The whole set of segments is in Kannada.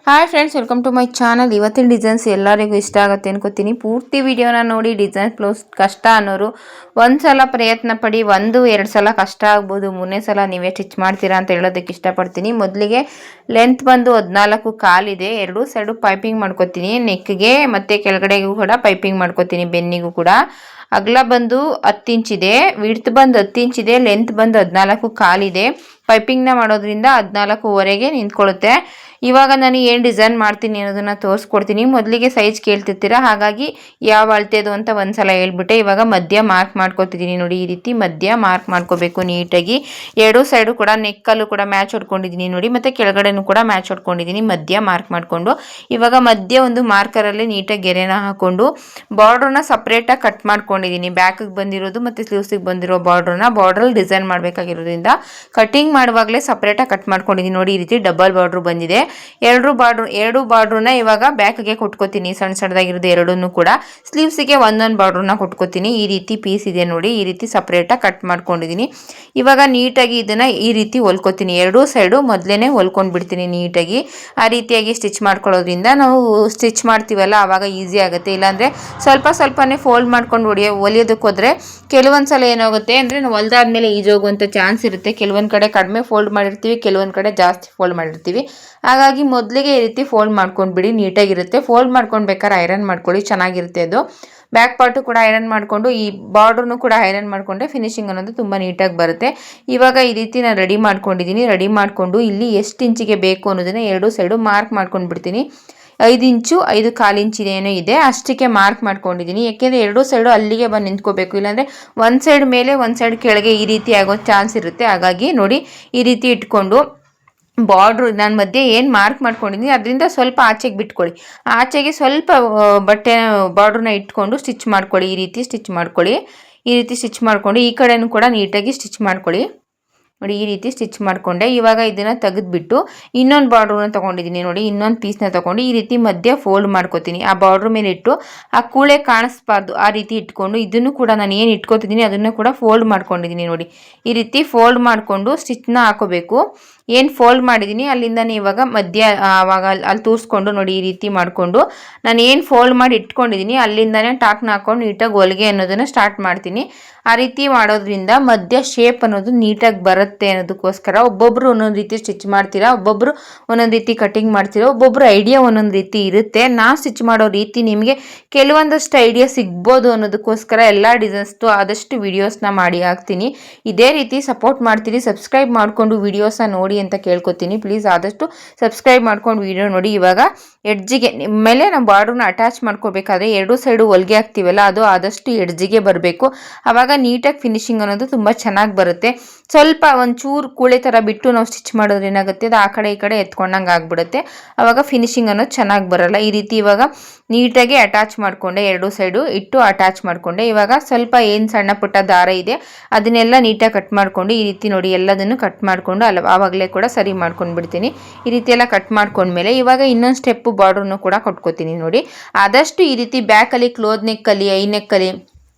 Hi friends, welcome to my channel. ಇವತ್ತಿನ ಡಿಸೈನ್ಸ್ ಎಲ್ಲರಿಗೂ ಇಷ್ಟ ಆಗುತ್ತೆ ಅನ್ಕೋತೀನಿ. ಪೂರ್ತಿ ವಿಡಿಯೋನ ನೋಡಿ ಡಿಸೈನ್ ಬ್ಲೌಸ್ ಕಷ್ಟ ಅನ್ನೋರು ಒಂದು ಸಲ ಪ್ರಯತ್ನ ಪಡಿ. 1-2 ಸಲ ಕಷ್ಟ ಆಗ್ಬೋದು, 3ನೇ ಸಲ ನೀವೇ ಸ್ಟಿಚ್ ಮಾಡ್ತೀರಾ ಅಂತ ಹೇಳೋದಕ್ಕೆ ಇಷ್ಟಪಡ್ತೀನಿ. ಮೊದಲಿಗೆ ಲೆಂತ್ ಬಂದು 14 ಕಾಲಿದೆ. 2 ಸೈಡು ಪೈಪಿಂಗ್ ಮಾಡ್ಕೊತೀನಿ. ನೆಕ್ಗೆ ಮತ್ತು ಕೆಳಗಡೆಗೂ ಕೂಡ ಪೈಪಿಂಗ್ ಮಾಡ್ಕೊತೀನಿ. ಬೆನ್ನಿಗೂ ಕೂಡ ಅಗಲ ಬಂದು 10 ಇಂಚಿದೆ, ವಿಡ್ತ್ ಬಂದು 10 ಇಂಚಿದೆ, ಲೆಂತ್ ಬಂದು 14 ಕಾಲಿದೆ. ಪೈಪಿಂಗ್ನ ಮಾಡೋದ್ರಿಂದ 14ವರೆಗೆ ನಿಂತ್ಕೊಳ್ಳುತ್ತೆ. ಇವಾಗ ನಾನು ಏನು ಡಿಸೈನ್ ಮಾಡ್ತೀನಿ ಅನ್ನೋದನ್ನು ತೋರಿಸ್ಕೊಡ್ತೀನಿ. ಮೊದಲಿಗೆ ಸೈಜ್ ಕೇಳ್ತಿರ್ತೀರ, ಹಾಗಾಗಿ ಯಾವ ಅಳತೆದು ಅಂತ ಒಂದು ಸಲ ಹೇಳ್ಬಿಟ್ಟೆ. ಇವಾಗ ಮಧ್ಯ ಮಾರ್ಕ್ ಮಾಡ್ಕೊತಿದ್ದೀನಿ ನೋಡಿ. ಈ ರೀತಿ ಮಧ್ಯ ಮಾರ್ಕ್ ಮಾಡ್ಕೋಬೇಕು ನೀಟಾಗಿ. 2 ಸೈಡು ಕೂಡ ನೆಕ್ಕಲ್ಲೂ ಕೂಡ ಮ್ಯಾಚ್ ಹೊಡ್ಕೊಂಡಿದ್ದೀನಿ ನೋಡಿ, ಮತ್ತು ಕೆಳಗಡೆನೂ ಕೂಡ ಮ್ಯಾಚ್ ಹೊಡ್ಕೊಂಡಿದ್ದೀನಿ. ಮಧ್ಯ ಮಾರ್ಕ್ ಮಾಡಿಕೊಂಡು ಇವಾಗ ಮಧ್ಯ ಒಂದು ಮಾರ್ಕರಲ್ಲಿ ನೀಟಾಗಿ ಗೆರೆನ ಹಾಕ್ಕೊಂಡು ಬಾರ್ಡ್ರನ್ನ ಸಪ್ರೇಟಾಗಿ ಕಟ್ ಮಾಡ್ಕೊಂಡಿದ್ದೀನಿ. ಬ್ಯಾಕಿಗೆ ಬಂದಿರೋದು ಮತ್ತು ಸ್ಲೀವ್ಸಿಗೆ ಬಂದಿರೋ ಬಾರ್ಡ್ರಲ್ಲಿ ಡಿಸೈನ್ ಮಾಡಬೇಕಾಗಿರೋದ್ರಿಂದ ಕಟಿಂಗ್ ಮಾಡುವಾಗಲೇ ಸಪ್ರೇಟಾಗಿ ಕಟ್ ಮಾಡ್ಕೊಂಡಿದ್ದೀನಿ ನೋಡಿ. ಈ ರೀತಿ ಡಬಲ್ ಬಾರ್ಡ್ರು ಬಂದಿದೆ. ಎರಡು ಬಾರ್ಡ್ರನ್ನ ಇವಾಗ ಬ್ಯಾಕ್ಗೆ ಕೊಟ್ಕೋತೀನಿ. ಸಣ್ಣ ಸಣ್ಣದಾಗಿರೋದು ಎರಡನ್ನೂ ಕೂಡ ಸ್ಲೀವ್ಸಿಗೆ ಒಂದೊಂದು ಬಾರ್ಡ್ರನ್ನ ಕೊಟ್ಕೋತೀನಿ. ಈ ರೀತಿ ಪೀಸ್ ಇದೆ ನೋಡಿ, ಈ ರೀತಿ ಸಪ್ರೇಟಾಗಿ ಕಟ್ ಮಾಡ್ಕೊಂಡಿದ್ದೀನಿ. ಇವಾಗ ನೀಟಾಗಿ ಇದನ್ನು ಈ ರೀತಿ ಹೊಲ್ಕೋತೀನಿ. 2 ಸೈಡು ಮೊದಲೇ ಹೊಲ್ಕೊಂಡು ಬಿಡ್ತೀನಿ ನೀಟಾಗಿ. ಆ ರೀತಿಯಾಗಿ ಸ್ಟಿಚ್ ಮಾಡ್ಕೊಳ್ಳೋದ್ರಿಂದ ನಾವು ಸ್ಟಿಚ್ ಮಾಡ್ತೀವಲ್ಲ ಆವಾಗ ಈಸಿ ಆಗುತ್ತೆ. ಇಲ್ಲಾಂದರೆ ಸ್ವಲ್ಪನೇ ಫೋಲ್ಡ್ ಮಾಡ್ಕೊಂಡು ಹೊಲಿಯೋದಕ್ಕೆ ಹೋದರೆ ಕೆಲವೊಂದು ಸಲ ಏನಾಗುತ್ತೆ ಅಂದರೆ ನಾವು ಹೊಲ್ದಾದ್ಮೇಲೆ ಈಜೋಗುವಂಥ ಚಾನ್ಸ್ ಇರುತ್ತೆ. ಕೆಲವೊಂದು ಕಡೆ ಕಡಿಮೆ ಫೋಲ್ಡ್ ಮಾಡಿರ್ತೀವಿ, ಕೆಲವೊಂದು ಕಡೆ ಜಾಸ್ತಿ ಫೋಲ್ಡ್ ಮಾಡಿರ್ತೀವಿ. ಹಾಗಾಗಿ ಮೊದಲಿಗೆ ಈ ರೀತಿ ಫೋಲ್ಡ್ ಮಾಡ್ಕೊಂಡ್ಬಿಡಿ, ನೀಟಾಗಿರುತ್ತೆ. ಫೋಲ್ಡ್ ಮಾಡ್ಕೊಳ್ಬೇಕಾದ್ರೆ ಐರನ್ ಮಾಡ್ಕೊಳ್ಳಿ, ಚೆನ್ನಾಗಿರುತ್ತೆ ಅದು. ಬ್ಯಾಕ್ ಪಾರ್ಟು ಕೂಡ ಐರನ್ ಮಾಡಿಕೊಂಡು ಈ ಬಾರ್ಡ್ರನ್ನು ಕೂಡ ಐರನ್ ಮಾಡಿಕೊಂಡ್ರೆ ಫಿನಿಶಿಂಗ್ ಅನ್ನೋದು ತುಂಬ ನೀಟಾಗಿ ಬರುತ್ತೆ. ಇವಾಗ ಈ ರೀತಿ ನಾನು ರೆಡಿ ಮಾಡ್ಕೊಂಡಿದ್ದೀನಿ. ರೆಡಿ ಮಾಡಿಕೊಂಡು ಇಲ್ಲಿ ಎಷ್ಟು ಇಂಚಿಗೆ ಬೇಕು ಅನ್ನೋದನ್ನು 2 ಸೈಡು ಮಾರ್ಕ್ ಮಾಡ್ಕೊಂಡು ಬಿಡ್ತೀನಿ. 5 ಇಂಚು 5/4 ಇಂಚಿನೇನೋ ಇದೆ, ಅಷ್ಟಕ್ಕೆ ಮಾರ್ಕ್ ಮಾಡ್ಕೊಂಡಿದ್ದೀನಿ. ಯಾಕೆಂದರೆ 2 ಸೈಡು ಅಲ್ಲಿಗೆ ಬಂದು ನಿಂತ್ಕೋಬೇಕು. ಇಲ್ಲಾಂದರೆ ಒಂದು ಸೈಡ್ ಮೇಲೆ ಒಂದು ಸೈಡ್ ಕೆಳಗೆ ಈ ರೀತಿ ಆಗೋ ಚಾನ್ಸ್ ಇರುತ್ತೆ. ಹಾಗಾಗಿ ನೋಡಿ ಈ ರೀತಿ ಇಟ್ಕೊಂಡು ಬಾರ್ಡ್ರು ನಾನು ಮಧ್ಯೆ ಏನು ಮಾರ್ಕ್ ಮಾಡ್ಕೊಂಡಿದ್ದೀನಿ ಅದರಿಂದ ಸ್ವಲ್ಪ ಆಚೆಗೆ ಬಿಟ್ಕೊಳ್ಳಿ. ಆಚೆಗೆ ಸ್ವಲ್ಪ ಬಟ್ಟೆ ಬಾರ್ಡ್ರನ್ನ ಇಟ್ಕೊಂಡು ಸ್ಟಿಚ್ ಮಾಡ್ಕೊಳ್ಳಿ. ಈ ರೀತಿ ಸ್ಟಿಚ್ ಮಾಡ್ಕೊಳ್ಳಿ. ಈ ರೀತಿ ಸ್ಟಿಚ್ ಮಾಡ್ಕೊಂಡು ಈ ಕಡೆನೂ ಕೂಡ ನೀಟಾಗಿ ಸ್ಟಿಚ್ ಮಾಡ್ಕೊಳ್ಳಿ ನೋಡಿ. ಈ ರೀತಿ ಸ್ಟಿಚ್ ಮಾಡಿಕೊಂಡೆ. ಇವಾಗ ಇದನ್ನು ತೆಗೆದುಬಿಟ್ಟು ಇನ್ನೊಂದು ಬಾರ್ಡ್ರನ್ನ ತೊಗೊಂಡಿದ್ದೀನಿ ನೋಡಿ. ಇನ್ನೊಂದು ಪೀಸ್ನ ತೊಗೊಂಡು ಈ ರೀತಿ ಮಧ್ಯೆ ಫೋಲ್ಡ್ ಮಾಡ್ಕೋತೀನಿ. ಆ ಬಾರ್ಡ್ರ್ ಮೇಲೆ ಇಟ್ಟು ಆ ಕೂಳೆ ಕಾಣಿಸ್ಬಾರ್ದು ಆ ರೀತಿ ಇಟ್ಕೊಂಡು ಇದನ್ನು ಕೂಡ ನಾನು ಏನು ಇಟ್ಕೋತಿದ್ದೀನಿ ಅದನ್ನು ಕೂಡ ಫೋಲ್ಡ್ ಮಾಡ್ಕೊಂಡಿದ್ದೀನಿ ನೋಡಿ. ಈ ರೀತಿ ಫೋಲ್ಡ್ ಮಾಡಿಕೊಂಡು ಸ್ಟಿಚ್ನ ಹಾಕೋಬೇಕು. ಏನು ಫೋಲ್ಡ್ ಮಾಡಿದ್ದೀನಿ ಅಲ್ಲಿಂದನೇ ಇವಾಗ ಮಧ್ಯ ಆವಾಗ ಅಲ್ಲಿ ತೂರಿಸ್ಕೊಂಡು ನೋಡಿ. ಈ ರೀತಿ ಮಾಡಿಕೊಂಡು ನಾನು ಏನು ಫೋಲ್ಡ್ ಮಾಡಿ ಇಟ್ಕೊಂಡಿದ್ದೀನಿ ಅಲ್ಲಿಂದನೇ ಟಾಕ್ನ ಹಾಕ್ಕೊಂಡು ನೀಟಾಗಿ ಹೊಲಿಗೆ ಅನ್ನೋದನ್ನು ಸ್ಟಾರ್ಟ್ ಮಾಡ್ತೀನಿ. ಆ ರೀತಿ ಮಾಡೋದ್ರಿಂದ ಮಧ್ಯ ಶೇಪ್ ಅನ್ನೋದು ನೀಟಾಗಿ ಬರುತ್ತೆ ಅನ್ನೋದಕ್ಕೋಸ್ಕರ. ಒಬ್ಬೊಬ್ಬರು ಒಂದೊಂದು ರೀತಿ ಸ್ಟಿಚ್ ಮಾಡ್ತೀರಾ, ಒಬ್ಬೊಬ್ಬರು ಒಂದೊಂದು ರೀತಿ ಕಟಿಂಗ್ ಮಾಡ್ತೀರಾ, ಒಬ್ಬೊಬ್ಬರು ಐಡಿಯಾ ಒಂದೊಂದು ರೀತಿ ಇರುತ್ತೆ. ನಾನು ಸ್ಟಿಚ್ ಮಾಡೋ ರೀತಿ ನಿಮಗೆ ಕೆಲವೊಂದಷ್ಟು ಐಡಿಯಾ ಸಿಗ್ಬೋದು ಅನ್ನೋದಕ್ಕೋಸ್ಕರ ಎಲ್ಲ ಡಿಸೈನ್ಸ್ದು ಆದಷ್ಟು ವೀಡಿಯೋಸ್ನ ಮಾಡಿ ಹಾಕ್ತೀನಿ. ಇದೇ ರೀತಿ ಸಪೋರ್ಟ್ ಮಾಡ್ತೀನಿ. ಸಬ್ಸ್ಕ್ರೈಬ್ ಮಾಡಿಕೊಂಡು ವೀಡಿಯೋಸ್ನ ನೋಡಿ ಅಂತ ಕೇಳ್ಕೊತೀನಿ. ಪ್ಲೀಸ್ ಆದಷ್ಟು ಸಬ್ಸ್ಕ್ರೈಬ್ ಮಾಡ್ಕೊಂಡು ವೀಡಿಯೋ ನೋಡಿ. ಇವಾಗ ಎಡ್ಜಿಗೆ ಮೇಲೆ ನಾವು ಬಾರ್ಡ್ರನ್ನ ಅಟ್ಯಾಚ್ ಮಾಡ್ಕೋಬೇಕಾದ್ರೆ 2 ಸೈಡು ಹೊಲಿಗೆ ಹಾಕ್ತೀವಲ್ಲ ಅದು ಆದಷ್ಟು ಎಡ್ಜಿಗೆ ಬರಬೇಕು. ಆವಾಗ ನೀಟಾಗಿ ಫಿನಿಶಿಂಗ್ ಅನ್ನೋದು ತುಂಬ ಚೆನ್ನಾಗಿ ಬರುತ್ತೆ. ಸ್ವಲ್ಪ ಒಂಚೂರು ಕೂಳೆ ಥರ ಬಿಟ್ಟು ನಾವು ಸ್ಟಿಚ್ ಮಾಡೋದ್ರೆ ಏನಾಗುತ್ತೆ ಅದು ಆ ಕಡೆ ಈ ಕಡೆ ಎತ್ಕೊಂಡಂಗೆ ಆಗಿಬಿಡುತ್ತೆ. ಆವಾಗ ಫಿನಿಶಿಂಗ್ ಅನ್ನೋದು ಚೆನ್ನಾಗಿ ಬರಲ್ಲ. ಈ ರೀತಿ ಇವಾಗ ನೀಟಾಗಿ ಅಟ್ಯಾಚ್ ಮಾಡಿಕೊಂಡೆ, 2 ಸೈಡು ಇಟ್ಟು ಅಟ್ಯಾಚ್ ಮಾಡಿಕೊಂಡೆ. ಇವಾಗ ಸ್ವಲ್ಪ ಏನು ಸಣ್ಣ ಪುಟ್ಟ ದಾರ ಇದೆ ಅದನ್ನೆಲ್ಲ ನೀಟಾಗಿ ಕಟ್ ಮಾಡಿಕೊಂಡು ಈ ರೀತಿ ನೋಡಿ ಎಲ್ಲದನ್ನು ಕಟ್ ಮಾಡಿಕೊಂಡು ಆವಾಗಲೇ ಕೂಡ ಸರಿ ಮಾಡ್ಕೊಂಡು ಬಿಡ್ತೀನಿ. ಈ ರೀತಿ ಎಲ್ಲ ಕಟ್ ಮಾಡ್ಕೊಂಡ್ಮೇಲೆ ಇವಾಗ ಇನ್ನೊಂದು ಸ್ಟೆಪ್ಪು ಬಾರ್ಡ್ರನ್ನು ಕೂಡ ಕೊಟ್ಕೋತೀನಿ ನೋಡಿ. ಆದಷ್ಟು ಈ ರೀತಿ ಬ್ಯಾಕಲ್ಲಿ ಕ್ಲೋತ್ ನೆಕ್ಕಲ್ಲಿ ಐ ನೆಕ್ಕಲ್ಲಿ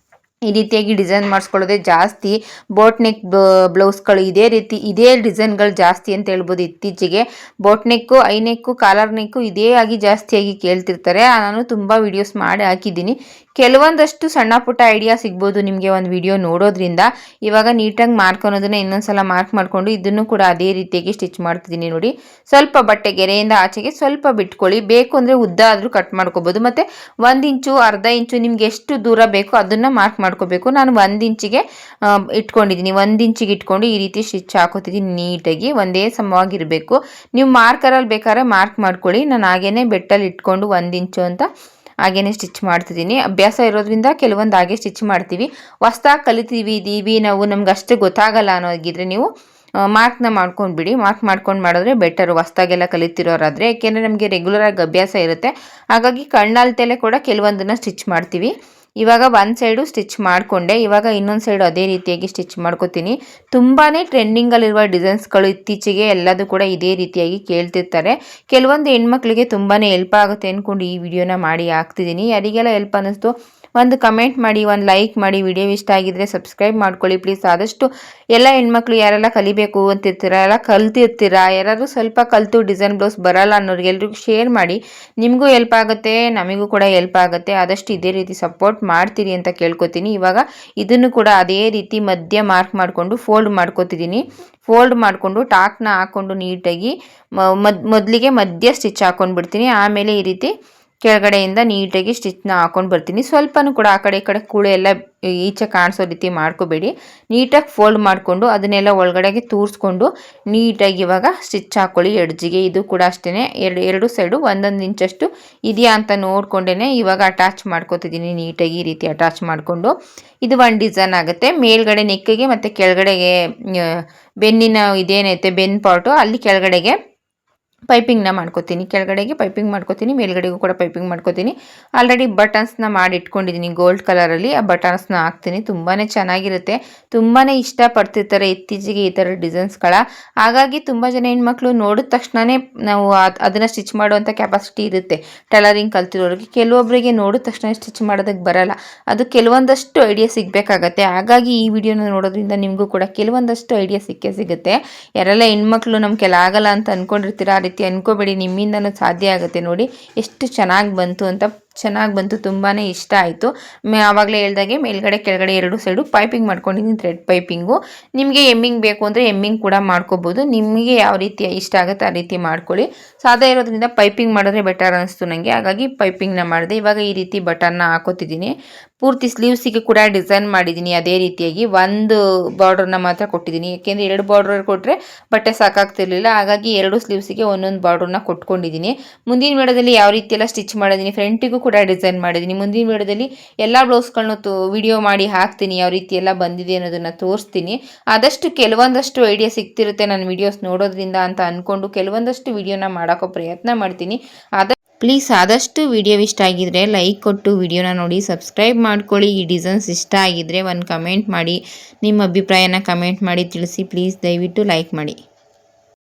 ಈ ರೀತಿಯಾಗಿ ಡಿಸೈನ್ ಮಾಡಿಸ್ಕೊಳ್ಳೋದೇ ಜಾಸ್ತಿ. ಬೋಟ್ ನೆಕ್ ಬ್ಲೌಸ್ಗಳು ಇದೇ ಡಿಸೈನ್ಗಳು ಜಾಸ್ತಿ ಅಂತ ಹೇಳ್ಬೋದು ಇತ್ತೀಚೆಗೆ. ಬೋಟ್ ನೆಕ್ಕು, ಐ ನೆಕ್ಕು, ಕಾಲರ್ ನೆಕ್ಕು ಇದೇ ಆಗಿ ಜಾಸ್ತಿಯಾಗಿ ಕೇಳ್ತಿರ್ತಾರೆ. ನಾನು ತುಂಬ ವೀಡಿಯೋಸ್ ಮಾಡಿ ಹಾಕಿದ್ದೀನಿ. ಕೆಲವೊಂದಷ್ಟು ಸಣ್ಣ ಪುಟ್ಟ ಐಡಿಯಾ ಸಿಗ್ಬೋದು ನಿಮಗೆ ಒಂದು ವಿಡಿಯೋ ನೋಡೋದ್ರಿಂದ. ಇವಾಗ ನೀಟಾಗಿ ಮಾರ್ಕ್ ಅನ್ನೋದನ್ನ ಇನ್ನೊಂದು ಸಲ ಮಾರ್ಕ್ ಮಾಡಿಕೊಂಡು ಇದನ್ನು ಕೂಡ ಅದೇ ರೀತಿಯಾಗಿ ಸ್ಟಿಚ್ ಮಾಡ್ತಿದ್ದೀನಿ ನೋಡಿ. ಸ್ವಲ್ಪ ಬಟ್ಟೆ ಗೆರೆಯಿಂದ ಆಚೆಗೆ ಸ್ವಲ್ಪ ಬಿಟ್ಕೊಳ್ಳಿ. ಬೇಕು ಅಂದರೆ ಉದ್ದ ಆದರೂ ಕಟ್ ಮಾಡ್ಕೋಬೋದು. ಮತ್ತು 1 ಇಂಚು ಅರ್ಧ ಇಂಚು ನಿಮ್ಗೆ ಎಷ್ಟು ದೂರ ಬೇಕೋ ಅದನ್ನು ಮಾರ್ಕ್ ಮಾಡ್ಕೋಬೇಕು. ನಾನು 1 ಇಂಚಿಗೆ ಇಟ್ಕೊಂಡಿದ್ದೀನಿ. 1 ಇಂಚಿಗೆ ಇಟ್ಕೊಂಡು ಈ ರೀತಿ ಸ್ಟಿಚ್ ಹಾಕೋತಿದ್ದೀನಿ ನೀಟಾಗಿ. ಒಂದೇ ಸಮವಾಗಿರಬೇಕು. ನೀವು ಮಾರ್ಕರಲ್ಲಿ ಬೇಕಾದ್ರೆ ಮಾರ್ಕ್ ಮಾಡ್ಕೊಳ್ಳಿ. ನಾನು ಹಾಗೇನೆ ಬೆಟ್ಟಲ್ಲಿ ಇಟ್ಕೊಂಡು 1 ಇಂಚು ಅಂತ ಹಾಗೇನೆ ಸ್ಟಿಚ್ ಮಾಡ್ತಿದ್ದೀನಿ. ಅಭ್ಯಾಸ ಇರೋದ್ರಿಂದ ಕೆಲವೊಂದು ಹಾಗೆ ಸ್ಟಿಚ್ ಮಾಡ್ತೀವಿ. ಹೊಸ್ದಾಗಿ ಕಲಿತೀವಿ ನಾವು, ನಮ್ಗೆ ಅಷ್ಟು ಗೊತ್ತಾಗಲ್ಲ ಅನ್ನೋಗಿದ್ರೆ ನೀವು ಮಾರ್ಕ್ನ ಮಾಡ್ಕೊಂಡ್ಬಿಡಿ. ಮಾರ್ಕ್ ಮಾಡ್ಕೊಂಡು ಮಾಡಿದ್ರೆ ಬೆಟರು ಹೊಸ್ದಾಗೆಲ್ಲ ಕಲಿತಿರೋರಾದರೆ. ಯಾಕೆಂದರೆ ನಮಗೆ ರೆಗ್ಯುಲರಾಗಿ ಅಭ್ಯಾಸ ಇರುತ್ತೆ. ಹಾಗಾಗಿ ಕಣ್ಣಲ್ತಲೇ ಕೂಡ ಕೆಲವೊಂದನ್ನು ಸ್ಟಿಚ್ ಮಾಡ್ತೀವಿ. ಇವಾಗ ಒಂದು ಸೈಡು ಸ್ಟಿಚ್ ಮಾಡಿಕೊಂಡೆ. ಇವಾಗ ಇನ್ನೊಂದು ಸೈಡು ಅದೇ ರೀತಿಯಾಗಿ ಸ್ಟಿಚ್ ಮಾಡ್ಕೋತೀನಿ. ತುಂಬಾ ಟ್ರೆಂಡಿಂಗಲ್ಲಿರುವ ಡಿಸೈನ್ಸ್ಗಳು ಇತ್ತೀಚೆಗೆ ಎಲ್ಲದೂ ಕೂಡ ಇದೇ ರೀತಿಯಾಗಿ ಕೇಳ್ತಿರ್ತಾರೆ. ಕೆಲವೊಂದು ಹೆಣ್ಮಕ್ಳಿಗೆ ತುಂಬಾ ಹೆಲ್ಪ್ ಆಗುತ್ತೆ ಅಂದ್ಕೊಂಡು ಈ ವಿಡಿಯೋನ ಮಾಡಿ ಹಾಕ್ತಿದ್ದೀನಿ. ಯಾರಿಗೆಲ್ಲ ಹೆಲ್ಪ್ ಅನ್ನಿಸ್ತು ಒಂದು ಕಮೆಂಟ್ ಮಾಡಿ, ಒಂದು ಲೈಕ್ ಮಾಡಿ. ವಿಡಿಯೋ ಇಷ್ಟ ಆಗಿದ್ರೆ ಸಬ್ಸ್ಕ್ರೈಬ್ ಮಾಡ್ಕೊಳ್ಳಿ ಪ್ಲೀಸ್. ಆದಷ್ಟು ಎಲ್ಲ ಹೆಣ್ಮಕ್ಳು ಯಾರೆಲ್ಲ ಕಲಿಬೇಕು ಅಂತಿರ್ತೀರ, ಎಲ್ಲ ಕಲ್ತಿರ್ತೀರಾ, ಯಾರಾದರೂ ಸ್ವಲ್ಪ ಕಲಿತು ಡಿಸೈನ್ ಬ್ಲೌಸ್ ಬರಲ್ಲ ಅನ್ನೋರಿಗೆ ಎಲ್ರಿಗೂ ಶೇರ್ ಮಾಡಿ. ನಿಮಗೂ ಹೆಲ್ಪ್ ಆಗುತ್ತೆ, ನಮಗೂ ಕೂಡ ಹೆಲ್ಪ್ ಆಗುತ್ತೆ. ಆದಷ್ಟು ಇದೇ ರೀತಿ ಸಪೋರ್ಟ್ ಮಾಡ್ತೀರಿ ಅಂತ ಕೇಳ್ಕೊತೀನಿ. ಇವಾಗ ಇದನ್ನು ಕೂಡ ಅದೇ ರೀತಿ ಮಧ್ಯ ಮಾರ್ಕ್ ಮಾಡಿಕೊಂಡು ಫೋಲ್ಡ್ ಮಾಡ್ಕೊತಿದ್ದೀನಿ. ಫೋಲ್ಡ್ ಮಾಡಿಕೊಂಡು ಟಾಕ್ನ ಹಾಕ್ಕೊಂಡು ನೀಟಾಗಿ ಮೊದಲಿಗೆ ಮಧ್ಯ ಸ್ಟಿಚ್ ಹಾಕ್ಕೊಂಡು ಬಿಡ್ತೀನಿ. ಆಮೇಲೆ ಈ ರೀತಿ ಕೆಳಗಡೆಯಿಂದ ನೀಟಾಗಿ ಸ್ಟಿಚ್ನ ಹಾಕೊಂಡು ಬರ್ತೀನಿ. ಸ್ವಲ್ಪನೂ ಕೂಡ ಆ ಕಡೆ ಈ ಕಡೆ ಕೂಳೆ ಎಲ್ಲ ಈಚೆ ಕಾಣಿಸೋ ರೀತಿ ಮಾಡ್ಕೋಬೇಡಿ. ನೀಟಾಗಿ ಫೋಲ್ಡ್ ಮಾಡಿಕೊಂಡು ಅದನ್ನೆಲ್ಲ ಒಳಗಡೆಗೆ ತೂರಿಸ್ಕೊಂಡು ನೀಟಾಗಿ ಇವಾಗ ಸ್ಟಿಚ್ ಹಾಕ್ಕೊಳ್ಳಿ ಎಡ್ಜಿಗೆ. ಇದು ಕೂಡ ಅಷ್ಟೇ, ಎರಡು ಸೈಡು 1 ಇಂಚಷ್ಟು ಇದೆಯಾ ಅಂತ ನೋಡ್ಕೊಂಡೇ ಇವಾಗ ಅಟ್ಯಾಚ್ ಮಾಡ್ಕೋತಿದ್ದೀನಿ. ನೀಟಾಗಿ ಈ ರೀತಿ ಅಟ್ಯಾಚ್ ಮಾಡಿಕೊಂಡು ಇದು ಒಂದು ಡಿಸೈನ್ ಆಗುತ್ತೆ. ಮೇಲ್ಗಡೆ ನೆಕ್ಕಿಗೆ ಮತ್ತು ಕೆಳಗಡೆಗೆ ಬೆನ್ನಿನ ಇದೇನೈತೆ ಬೆನ್ ಪಾರ್ಟು ಅಲ್ಲಿ ಕೆಳಗಡೆಗೆ ಪೈಪಿಂಗ್ನ ಮಾಡ್ಕೋತೀನಿ. ಕೆಳಗಡೆಗೆ ಪೈಪಿಂಗ್ ಮಾಡ್ಕೋತೀನಿ, ಮೇಲ್ಗಡೆಗೂ ಕೂಡ ಪೈಪಿಂಗ್ ಮಾಡ್ಕೋತೀನಿ. ಆಲ್ರೆಡಿ ಬಟನ್ಸ್ನ ಮಾಡಿ ಇಟ್ಕೊಂಡಿದ್ದೀನಿ ಗೋಲ್ಡ್ ಕಲರಲ್ಲಿ. ಆ ಬಟನ್ಸ್ನ ಹಾಕ್ತೀನಿ. ತುಂಬಾ ಚೆನ್ನಾಗಿರುತ್ತೆ, ತುಂಬಾ ಇಷ್ಟಪಡ್ತಿರ್ತಾರೆ ಇತ್ತೀಚೆಗೆ ಈ ಥರ ಡಿಸೈನ್ಸ್ಗಳ. ಹಾಗಾಗಿ ತುಂಬ ಜನ ಹೆಣ್ಮಕ್ಳು ನೋಡಿದ ತಕ್ಷಣವೇ ನಾವು ಅದನ್ನು ಸ್ಟಿಚ್ ಮಾಡುವಂಥ ಕೆಪಾಸಿಟಿ ಇರುತ್ತೆ ಟೈಲರಿಂಗ್ ಕಲ್ತಿರೋರಿಗೆ. ಕೆಲವೊಬ್ಬರಿಗೆ ನೋಡಿದ ತಕ್ಷಣ ಸ್ಟಿಚ್ ಮಾಡೋದಕ್ಕೆ ಬರಲ್ಲ. ಅದು ಕೆಲವೊಂದಷ್ಟು ಐಡಿಯಾ ಸಿಗಬೇಕಾಗತ್ತೆ. ಹಾಗಾಗಿ ಈ ವಿಡಿಯೋನ ನೋಡೋದ್ರಿಂದ ನಿಮಗೂ ಕೂಡ ಕೆಲವೊಂದಷ್ಟು ಐಡಿಯಾ ಸಿಗುತ್ತೆ. ಯಾರೆಲ್ಲ ಹೆಣ್ಮಕ್ಳು ನಮ್ಮ ಕೆಲ ಆಗಲ್ಲ ಅಂತ ಅಂದ್ಕೊಂಡಿರ್ತೀರ, ಆ ರೀತಿ ಅನ್ಕೋಬೇಡಿ, ನಿಮ್ಮಿಂದನೂ ಸಾಧ್ಯ ಆಗುತ್ತೆ. ನೋಡಿ ಎಷ್ಟು ಚೆನ್ನಾಗಿ ಬಂತು ಅಂತ. ಚೆನ್ನಾಗಿ ಬಂತು, ತುಂಬಾ ಇಷ್ಟ ಆಯಿತು. ಆವಾಗಲೇ ಹೇಳ್ದಾಗೆ ಮೇಲ್ಗಡೆ ಕೆಳಗಡೆ ಎರಡು ಸೈಡು ಪೈಪಿಂಗ್ ಮಾಡ್ಕೊಂಡಿದ್ದೀನಿ, ಥ್ರೆಡ್ ಪೈಪಿಂಗು. ನಿಮಗೆ ಎಮ್ಮಿಂಗ್ ಬೇಕು ಅಂದರೆ ಎಮ್ಮಿಂಗ್ ಕೂಡ ಮಾಡ್ಕೋಬೋದು. ನಿಮಗೆ ಯಾವ ರೀತಿ ಇಷ್ಟ ಆಗುತ್ತೆ ಆ ರೀತಿ ಮಾಡ್ಕೊಳ್ಳಿ. ಸಾದಾ ಇರೋದ್ರಿಂದ ಪೈಪಿಂಗ್ ಮಾಡಿದ್ರೆ ಬೆಟರ್ ಅನಿಸ್ತು ನನಗೆ, ಹಾಗಾಗಿ ಪೈಪಿಂಗ್ನ ಮಾಡಿದೆ. ಇವಾಗ ಈ ರೀತಿ ಬಟನ್ನ ಹಾಕೋತಿದ್ದೀನಿ. ಪೂರ್ತಿ ಸ್ಲೀವ್ಸಿಗೆ ಕೂಡ ಡಿಸೈನ್ ಮಾಡಿದ್ದೀನಿ ಅದೇ ರೀತಿಯಾಗಿ. ಒಂದು ಬಾರ್ಡ್ರನ್ನ ಮಾತ್ರ ಕೊಟ್ಟಿದ್ದೀನಿ, ಯಾಕೆಂದರೆ 2 ಬಾರ್ಡರ್ ಕೊಟ್ಟರೆ ಬಟ್ಟೆ ಸಾಕಾಗ್ತಿರ್ಲಿಲ್ಲ. ಹಾಗಾಗಿ 2 ಸ್ಲೀವ್ಸಿಗೆ ಒಂದೊಂದು ಬಾರ್ಡ್ರನ್ನ ಕೊಟ್ಕೊಂಡಿದ್ದೀನಿ. ಮುಂದಿನ ವಿಡಿಯೋದಲ್ಲಿ ಯಾವ ರೀತಿ ಎಲ್ಲ ಸ್ಟಿಚ್ ಮಾಡಿದ್ದೀನಿ, ಫ್ರಂಟಿಗೂ ಕೂಡ ಡಿಸೈನ್ ಮಾಡಿದ್ದೀನಿ. ಮುಂದಿನ ವಿಡಿಯೋದಲ್ಲಿ ಎಲ್ಲ ಬ್ಲೌಸ್ಗಳನ್ನ ವಿಡಿಯೋ ಮಾಡಿ ಹಾಕ್ತೀನಿ, ಯಾವ ರೀತಿ ಎಲ್ಲ ಬಂದಿದೆ ಅನ್ನೋದನ್ನು ತೋರಿಸ್ತೀನಿ. ಆದಷ್ಟು ಕೆಲವೊಂದಷ್ಟು ಐಡಿಯಾ ಸಿಗ್ತಿರುತ್ತೆ ನನ್ನ ವಿಡಿಯೋಸ್ ನೋಡೋದ್ರಿಂದ ಅಂತ ಅಂದ್ಕೊಂಡು ಕೆಲವೊಂದಷ್ಟು ವಿಡಿಯೋನ ಮಾಡೋಕ್ಕೋ ಪ್ರಯತ್ನ ಮಾಡ್ತೀನಿ. ಪ್ಲೀಸ್ ಆದಷ್ಟು ವಿಡಿಯೋ ಇಷ್ಟ ಆಗಿದ್ರೆ ಲೈಕ್ ಕೊಟ್ಟು ವಿಡಿಯೋನ ನೋಡಿ ಸಬ್ಸ್ಕ್ರೈಬ್ ಮಾಡ್ಕೊಳ್ಳಿ. ಈ ಡಿಸೈನ್ಸ್ ಇಷ್ಟ ಆಗಿದ್ರೆ ಒಂದು ಕಮೆಂಟ್ ಮಾಡಿ, ನಿಮ್ಮ ಅಭಿಪ್ರಾಯನ ಕಮೆಂಟ್ ಮಾಡಿ ತಿಳಿಸಿ ಪ್ಲೀಸ್. ದಯವಿಟ್ಟು ಲೈಕ್ ಮಾಡಿ.